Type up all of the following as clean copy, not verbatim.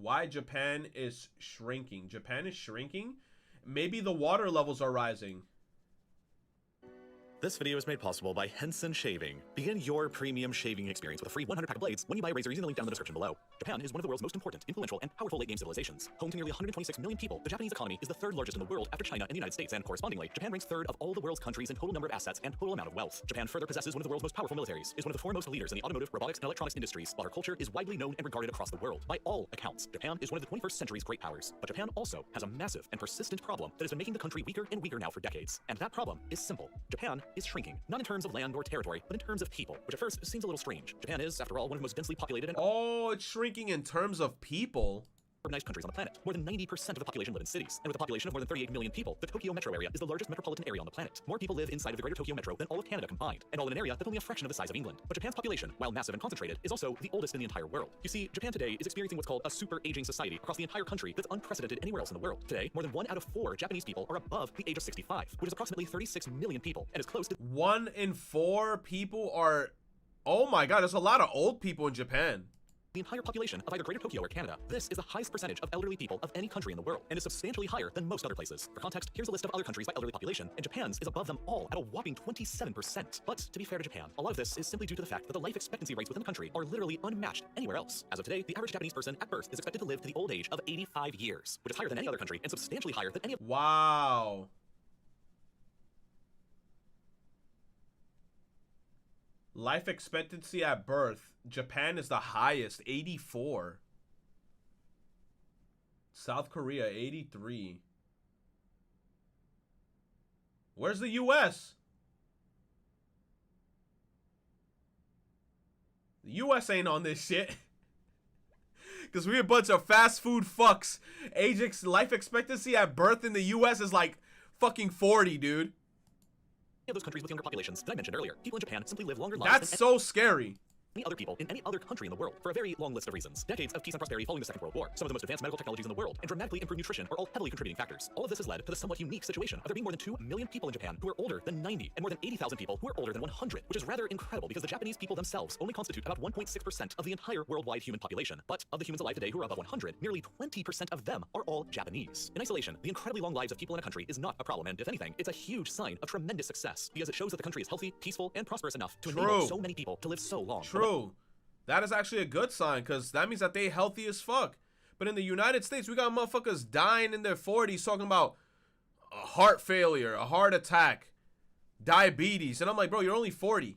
Why Japan is shrinking. Japan is shrinking? Maybe the water levels are rising. This video is made possible by Henson Shaving. Begin your premium shaving experience with a free 100 pack of blades when you buy a razor using the link down in the description below. Japan is one of the world's most important, influential, and powerful late-game civilizations. Home to nearly 126 million people, the Japanese economy is the third largest in the world after China and the United States, and correspondingly, Japan ranks third of all the world's countries in total number of assets and total amount of wealth. Japan further possesses one of the world's most powerful militaries, is one of the foremost leaders in the automotive, robotics, and electronics industries, while her culture is widely known and regarded across the world. By all accounts, Japan is one of the 21st century's great powers. But Japan also has a massive and persistent problem that has been making the country weaker and weaker now for decades. And that problem is simple. Japan is shrinking, not in terms of land or territory, but in terms of people, which at first seems a little strange. Japan is, after all, one of the most densely populated and it's shrinking in terms of people. Urbanized countries on the planet. More than 90% of the population live in cities. And with a population of more than 38 million people, the Tokyo metro area is the largest metropolitan area on the planet. More people live inside of the greater Tokyo metro than all of Canada combined, and all in an area that's only a fraction of the size of England. But Japan's population, while massive and concentrated, is also the oldest in the entire world. You see, Japan today is experiencing what's called a super aging society across the entire country that's unprecedented anywhere else in the world. Today, more than 1 out of 4 Japanese people are above the age of 65, which is approximately 36 million people, and is close to 1 in 4 people are... Oh my god, there's a lot of old people in Japan. The entire population of either Greater Tokyo or Canada. This is the highest percentage of elderly people of any country in the world, and is substantially higher than most other places. For context, here's a list of other countries by elderly population, and Japan's is above them all at a whopping 27%. But to be fair to Japan, a lot of this is simply due to the fact that the life expectancy rates within the country are literally unmatched anywhere else. As of today, the average Japanese person at birth is expected to live to the old age of 85 years, which is higher than any other country and substantially higher than any of... Wow. Life expectancy at birth, Japan is the highest, 84. South Korea, 83. Where's the US? The US ain't on this shit. Because we're a bunch of fast food fucks. Life expectancy at birth in the US is like fucking 40, dude. Of those countries with younger populations that I mentioned earlier. People in Japan simply live longer lives That's so scary. Any other people in any other country in the world for a very long list of reasons. Decades of peace and prosperity following the Second World War, some of the most advanced medical technologies in the world, and dramatically improved nutrition are all heavily contributing factors. All of this has led to the somewhat unique situation of there being more than 2 million people in Japan who are older than 90, and more than 80,000 people who are older than 100, which is rather incredible because the Japanese people themselves only constitute about 1.6% of the entire worldwide human population. But of the humans alive today who are above 100, nearly 20% of them are all Japanese. In isolation, the incredibly long lives of people in a country is not a problem, and if anything, it's a huge sign of tremendous success because it shows that the country is healthy, peaceful, and prosperous enough to enable so many people to live so long. True. That is actually a good sign, because that means that they healthy as fuck. But in the United States, we got motherfuckers dying in their 40s talking about a heart failure, a heart attack, diabetes. And I'm like, bro, you're only 40.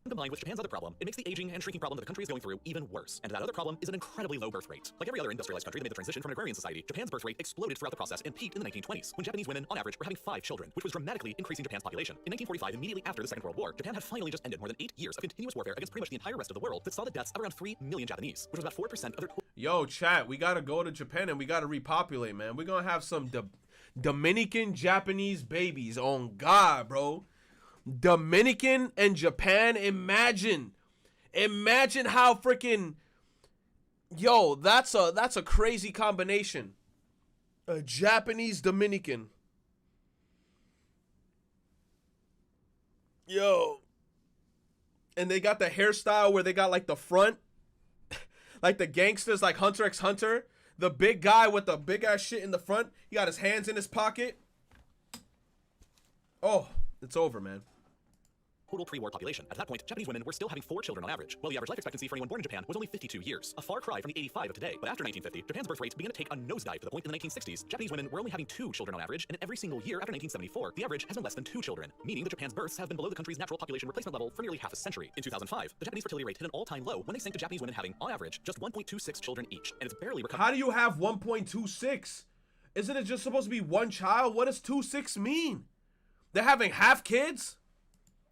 Combined with Japan's other problem, it makes the aging and shrinking problem that the country is going through even worse. And that other problem is an incredibly low birth rate. Like every other industrialized country that made the transition from an agrarian society, Japan's birth rate exploded throughout the process and peaked in the 1920s, when Japanese women, on average, were having 5 children, which was dramatically increasing Japan's population. In 1945, immediately after the Second World War, Japan had finally just ended more than 8 years of continuous warfare against pretty much the entire rest of the world that saw the deaths of around 3 million Japanese, which was about 4% of their total. Yo, chat, we gotta go to Japan and we gotta repopulate, man. We're gonna have some Dominican Japanese babies. On God, bro. Dominican and Japan, imagine how freaking, yo, that's a crazy combination. A Japanese Dominican, yo, and they got the hairstyle where they got like the front, like the gangsters, like Hunter x Hunter, the big guy with the big ass shit in the front, he got his hands in his pocket. Oh, it's over, man. Total pre-war population. At that point, Japanese women were still having 4 children on average, while the average life expectancy for anyone born in Japan was only 52 years, a far cry from the 85 of today. But after 1950, Japan's birth rate began to take a nosedive to the point in the 1960s, Japanese women were only having 2 children on average, and every single year after 1974, the average has been less than 2 children, meaning that Japan's births have been below the country's natural population replacement level for nearly half a century. In 2005, the Japanese fertility rate hit an all-time low when they sank to Japanese women having, on average, just 1.26 children each, and it's barely recovered. How do you have 1.26? Isn't it just supposed to be 1 child? What does 2.6 mean? They're having half kids?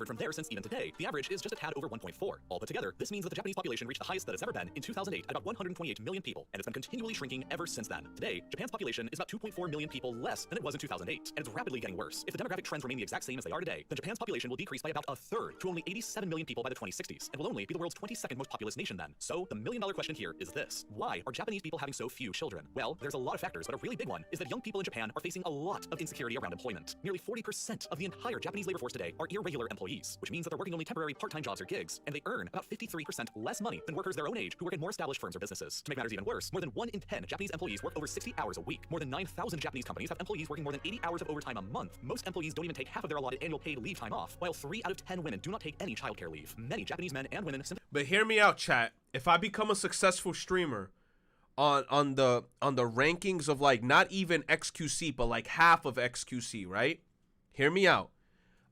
From there, since even today, the average is just a tad over 1.4. All put together, this means that the Japanese population reached the highest that it's ever been in 2008 at about 128 million people, and it's been continually shrinking ever since then. Today, Japan's population is about 2.4 million people less than it was in 2008, and it's rapidly getting worse. If the demographic trends remain the exact same as they are today, then Japan's population will decrease by about a third to only 87 million people by the 2060s, and will only be the world's 22nd most populous nation then. So, the million-dollar question here is this: why are Japanese people having so few children? Well, there's a lot of factors, but a really big one is that young people in Japan are facing a lot of insecurity around employment. Nearly 40% of the entire Japanese labor force today are irregular employees. employees, which means that they're working only temporary part-time jobs or gigs, and they earn about 53% less money than workers their own age who work in more established firms or businesses. To make matters even worse, more than 1 in 10 Japanese employees work over 60 hours a week. More than 9,000 Japanese companies have employees working more than 80 hours of overtime a month. Most employees don't even take half of their allotted annual paid leave time off, while 3 out of 10 women do not take any childcare leave. Many Japanese men and women simply... But hear me out, chat. If I become a successful streamer on the rankings of like not even XQC, but like half of XQC, right? Hear me out.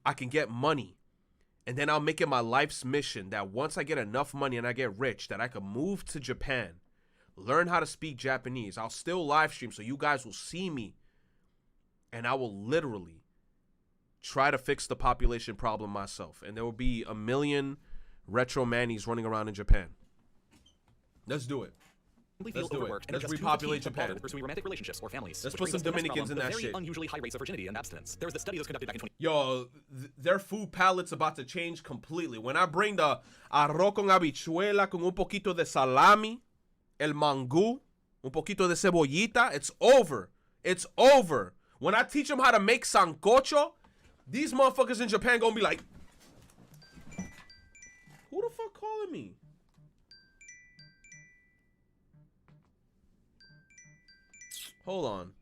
I can get money. And then I'll make it my life's mission that once I get enough money and I get rich, that I can move to Japan, learn how to speak Japanese. I'll still live stream so you guys will see me. And I will literally try to fix the population problem myself. And there will be a million retro mannies running around in Japan. Let's do it. Let's do it. Let's repopulate Japan. Pursuing romantic relationships or families. Let's put some Dominicans in that very shit. Unusually high rates of virginity and abstinence. There was a study that was conducted back in 20... Yo, their food palate's about to change completely. When I bring the arroz con habichuela con un poquito de salami, el mangú, un poquito de cebollita, it's over. It's over. When I teach them how to make sancocho, these motherfuckers in Japan gonna be like, who the fuck calling me? Hold on.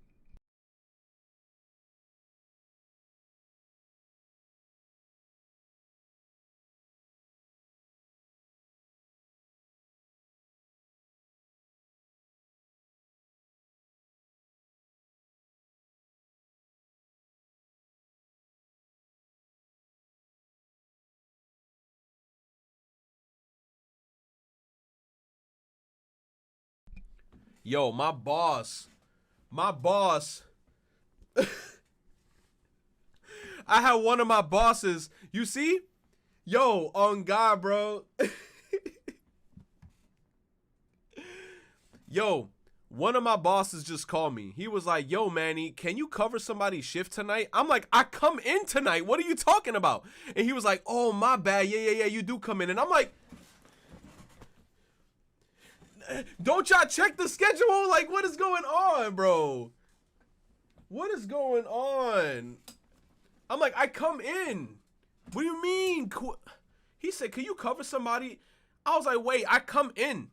Yo, my boss. I had one of my bosses. You see? Yo, on God, bro. Yo, one of my bosses just called me. He was like, yo, Manny, can you cover somebody's shift tonight? I'm like, I come in tonight. What are you talking about? And he was like, oh, my bad. Yeah, you do come in. And I'm like, don't y'all check the schedule? Like, what is going on, bro? What is going on? I'm like, I come in. What do you mean? He said, can you cover somebody? I was like, wait, I come in.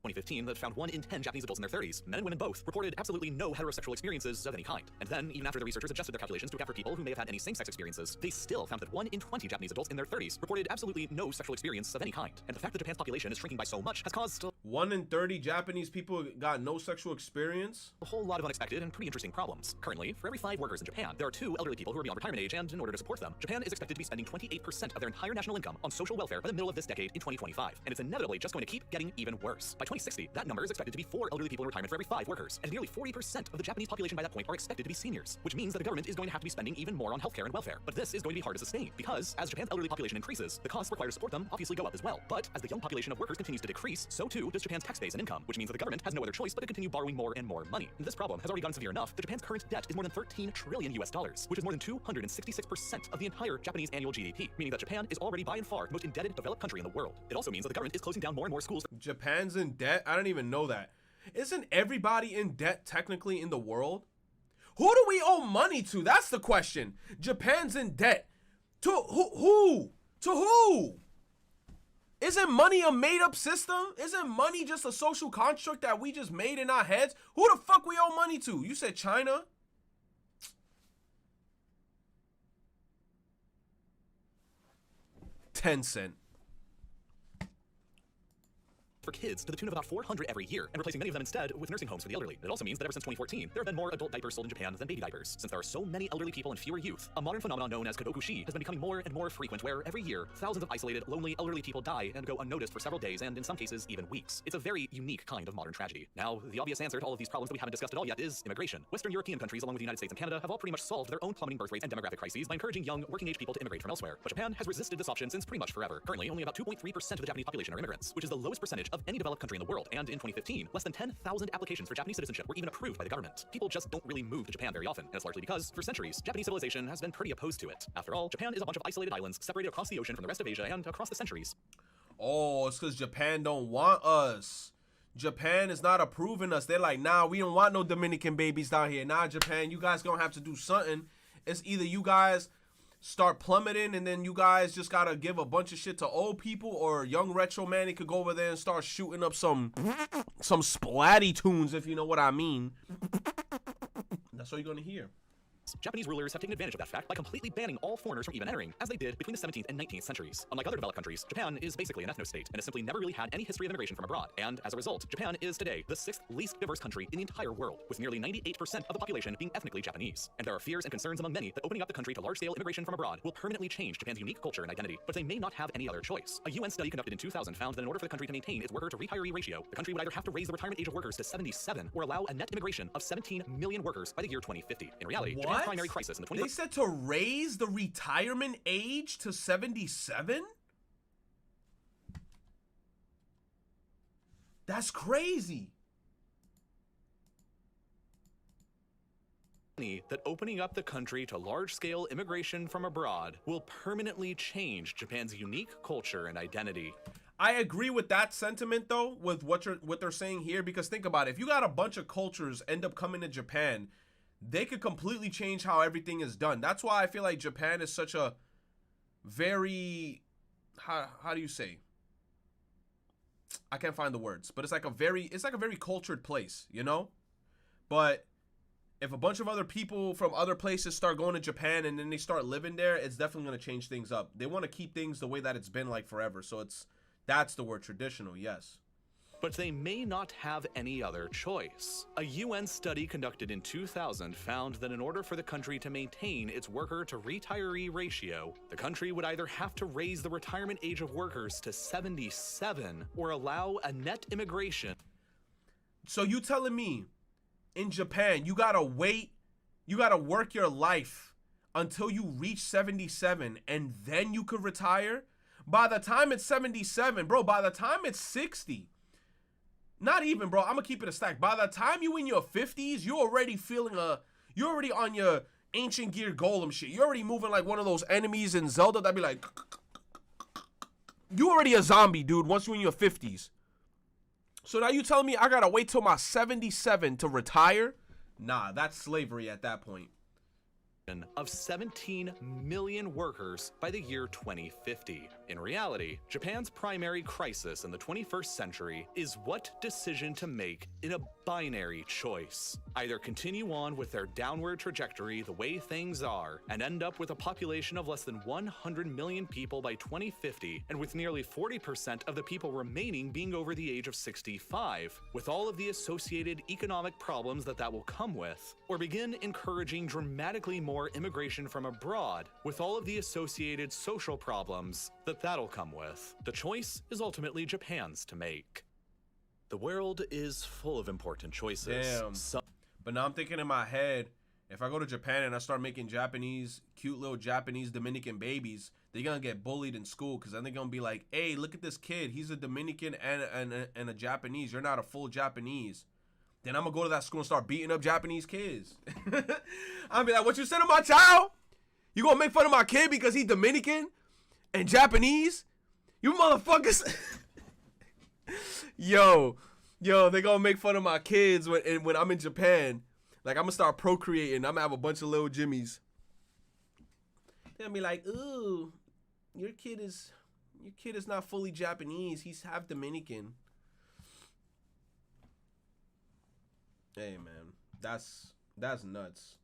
2015 that found 1 in 10 Japanese adults in their 30s, men and women both, reported absolutely no heterosexual experiences of any kind. And then, even after the researchers adjusted their calculations to account for people who may have had any same-sex experiences, they still found that 1 in 20 Japanese adults in their 30s reported absolutely no sexual experience of any kind. And the fact that Japan's population is shrinking by so much has caused 1 in 30 Japanese people got no sexual experience? a whole lot of unexpected and pretty interesting problems. Currently, for every 5 workers in Japan, there are 2 elderly people who are beyond retirement age, and in order to support them, Japan is expected to be spending 28% of their entire national income on social welfare by the middle of this decade in 2025. And it's inevitably just going to keep getting even worse. By 2060, that number is expected to be 4 elderly people in retirement for every 5 workers, and nearly 40% of the Japanese population by that point are expected to be seniors, which means that the government is going to have to be spending even more on healthcare and welfare. But this is going to be hard to sustain, because as Japan's elderly population increases, the costs required to support them obviously go up as well. But as the young population of workers continues to decrease, so too does Japan's tax base and income, which means that the government has no other choice but to continue borrowing more and more money. And this problem has already gotten severe enough that Japan's current debt is more than 13 trillion US dollars, which is more than 266% of the entire Japanese annual GDP, meaning that Japan is already by and far the most indebted developed country in the world. It also means that the government is closing down more and more schools. Japan's in debt? I don't even know that. Isn't everybody in debt technically in the world? Who do we owe money to? That's the question. Japan's in debt. To who? To who? Isn't money a made-up system? Isn't money just a social construct that we just made in our heads? Who the fuck we owe money to? You said China? Tencent. For kids to the tune of about 400 every year, and replacing many of them instead with nursing homes for the elderly. It also means that ever since 2014, there have been more adult diapers sold in Japan than baby diapers. Since there are so many elderly people and fewer youth, a modern phenomenon known as kadokushi has been becoming more and more frequent, where every year, thousands of isolated, lonely elderly people die and go unnoticed for several days, and in some cases, even weeks. It's a very unique kind of modern tragedy. Now, the obvious answer to all of these problems that we haven't discussed at all yet is immigration. Western European countries, along with the United States and Canada, have all pretty much solved their own plummeting birth rates and demographic crises by encouraging young, working-age people to immigrate from elsewhere. But Japan has resisted this option since pretty much forever. Currently, only about 2.3% of the Japanese population are immigrants, which is the lowest percentage of any developed country in the world. And in 2015, less than 10,000 applications for Japanese citizenship were even approved by the government. People just don't really move to Japan very often, and it's largely because, for centuries, Japanese civilization has been pretty opposed to it. After all, Japan is a bunch of isolated islands separated across the ocean from the rest of Asia and across the centuries. Oh, it's because Japan don't want us. Japan is not approving us. They're like, nah, we don't want no Dominican babies down here. Nah, Japan, you guys gonna have to do something. It's either you guys start plummeting, and then you guys just gotta give a bunch of shit to old people, or young retro man, he could go over there and start shooting up some splatty tunes, if you know what I mean. That's all you're gonna hear. Japanese rulers have taken advantage of that fact by completely banning all foreigners from even entering, as they did between the 17th and 19th centuries. Unlike other developed countries, Japan is basically an ethno-state and has simply never really had any history of immigration from abroad. And as a result, Japan is today the 6th least diverse country in the entire world, with nearly 98% of the population being ethnically Japanese. And there are fears and concerns among many that opening up the country to large-scale immigration from abroad will permanently change Japan's unique culture and identity. But they may not have any other choice. A UN study conducted in 2000 found that in order for the country to maintain its worker-to-retiree ratio, the country would either have to raise the retirement age of workers to 77 or allow a net immigration of 17 million workers by the year 2050. In reality, Japan's primary crisis in the 20th. They said to raise the retirement age to 77? That's crazy. That opening up the country to large-scale immigration from abroad will permanently change Japan's unique culture and identity. I agree with that sentiment, though, with what they're saying here, because think about it. If you got a bunch of cultures end up coming to Japan, they could completely change how everything is done. That's why I feel like Japan is such a very, how do you say? I can't find the words, but it's like a very cultured place, you know? But if a bunch of other people from other places start going to Japan and then they start living there, it's definitely going to change things up. They want to keep things the way that it's been like forever. So that's the word, traditional, yes. But they may not have any other choice. A UN study conducted in 2000 found that in order for the country to maintain its worker-to-retiree ratio, the country would either have to raise the retirement age of workers to 77 or allow a net immigration. So you telling me in Japan, you gotta wait, you gotta work your life until you reach 77 and then you could retire? By the time it's 77, bro, by the time it's 60, not even, bro, I'm gonna keep it a stack. By the time you in your 50s, you're already you're already on your ancient gear golem shit. You're already moving like one of those enemies in Zelda that be like, you already a zombie, dude, once you're in your 50s. So now you telling me I gotta wait till my 77 to retire? Nah, that's slavery at that point. Of 17 million workers by the year 2050. In reality, Japan's primary crisis in the 21st century is what decision to make in a binary choice. Either continue on with their downward trajectory the way things are and end up with a population of less than 100 million people by 2050, and with nearly 40% of the people remaining being over the age of 65, with all of the associated economic problems that will come with, or begin encouraging dramatically more immigration from abroad, with all of the associated social problems that'll come with. The choice is ultimately Japan's to make. The world is full of important choices. Damn. But now I'm thinking in my head, if I go to Japan and I start making cute little Japanese Dominican babies, they're gonna get bullied in school, because then they're gonna be like, hey, look at this kid, he's a Dominican and a Japanese, you're not a full Japanese. Then I'm gonna go to that school and start beating up Japanese kids. I'll be like, what you said to my child? You gonna make fun of my kid because he's Dominican and Japanese? You motherfuckers. Yo, they gonna make fun of my kids when I'm in Japan. Like, I'm gonna start procreating. I'm gonna have a bunch of little Jimmies. They're gonna be like, ooh, your kid is not fully Japanese. He's half Dominican. Hey, man, that's nuts.